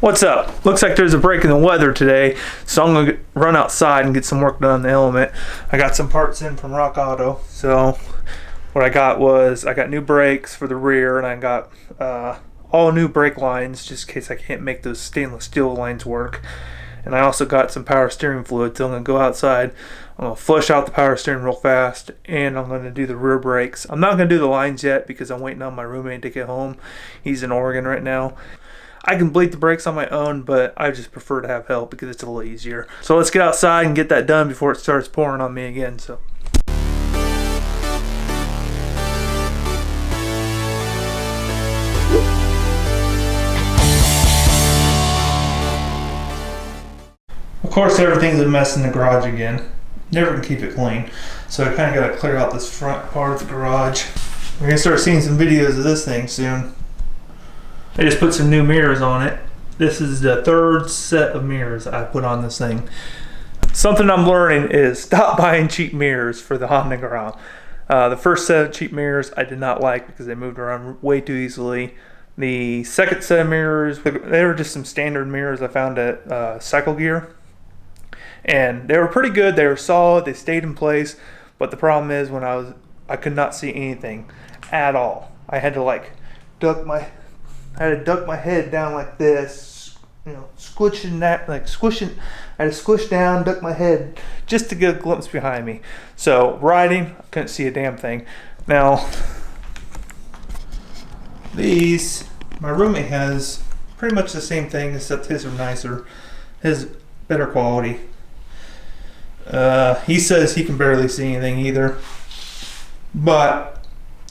What's up? Looks like there's a break in the weather today, so I'm gonna run outside and get some work done on the Element. I got some parts in from Rock Auto. So what I got was I got new brakes for the rear, and I got all new brake lines just in case I can't make those stainless steel lines work. And I also got some power steering fluid, so I'm gonna go outside. I'm gonna flush out the power steering real fast, and I'm gonna do the rear brakes. I'm not gonna do the lines yet because I'm waiting on my roommate to get home. He's in Oregon right now. I can bleed the brakes on my own, but I just prefer to have help because it's a little easier. So let's get outside and get that done before it starts pouring on me again. So. Of course, everything's a mess in the garage again. Never can keep it clean. So I kind of got to clear out this front part of the garage. We're going to start seeing some videos of this thing soon. I just put some new mirrors on it. This is the third set of mirrors I put on this thing. Something I'm learning is stop buying cheap mirrors for the Honda Garage. The first set of cheap mirrors I did not like because they moved around way too easily. The second set of mirrors, they were just some standard mirrors I found at Cycle Gear. And they were pretty good. They were solid. They stayed in place. But the problem is I could not see anything at all. I had to duck my head down like this, squishing that, squishing. I had to squish down, duck my head just to get a glimpse behind me. So riding, I couldn't see a damn thing. Now, these, my roommate has pretty much the same thing, except his are nicer. His better quality. He says he can barely see anything either, but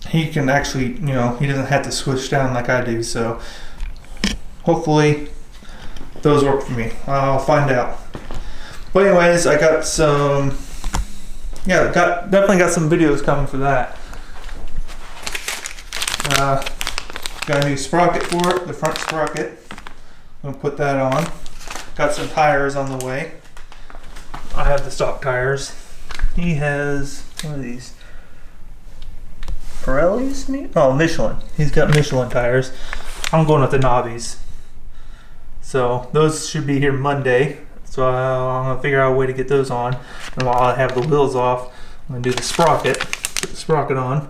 he can actually, he doesn't have to switch down like I do, so hopefully those work for me. I'll find out. But anyways, I got some, definitely got some videos coming for that. Got a new sprocket for it, the front sprocket. I'm gonna put that on. Got some tires on the way. I have the stock tires. He has, what are these? Pirellis? Oh, Michelin. He's got Michelin tires. I'm going with the Nobbies. So those should be here Monday. So I'm going to figure out a way to get those on. And while I have the wheels off, I'm going to do the sprocket. Put the sprocket on.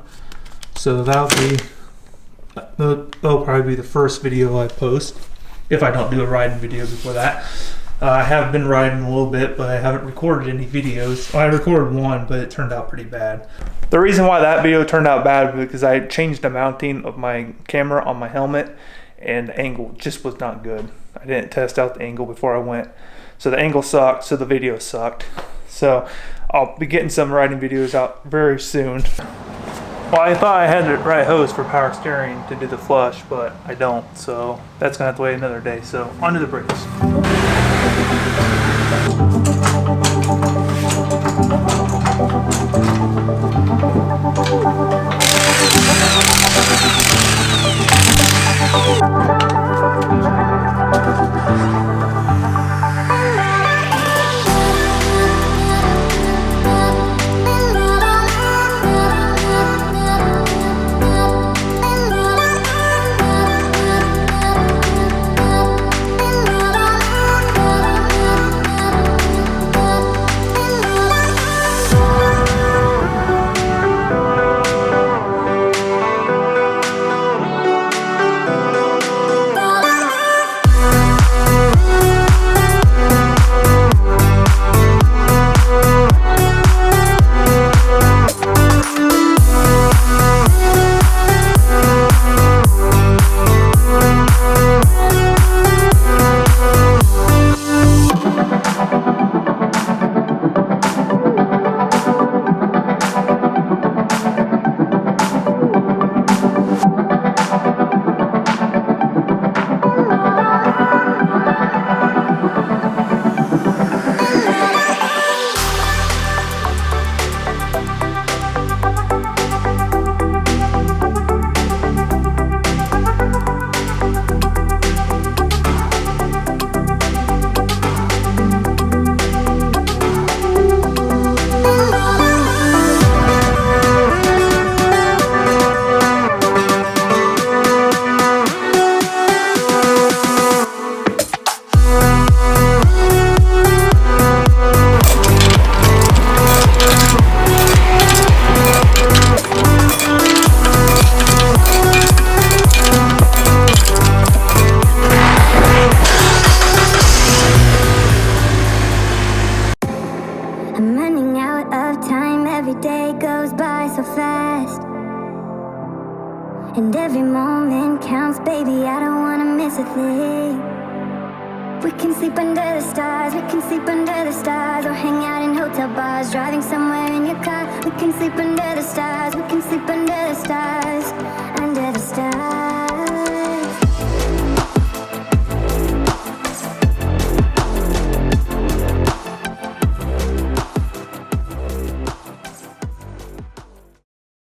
So that'll probably be the first video I post. If I don't do a riding video before that. I have been riding a little bit, but I haven't recorded any videos. Well, I recorded one, but it turned out pretty bad. The reason why that video turned out bad was because I changed the mounting of my camera on my helmet, and the angle just was not good. I didn't test out the angle before I went. So the angle sucked, so the video sucked. So I'll be getting some riding videos out very soon. Well, I thought I had the right hose for power steering to do the flush, but I don't. So that's going to have to wait another day. So onto the brakes. And every moment counts, baby, I don't wanna miss a thing. We can sleep under the stars, we can sleep under the stars, or hang out in hotel bars, driving somewhere in your car. We can sleep under the stars, we can sleep under the stars.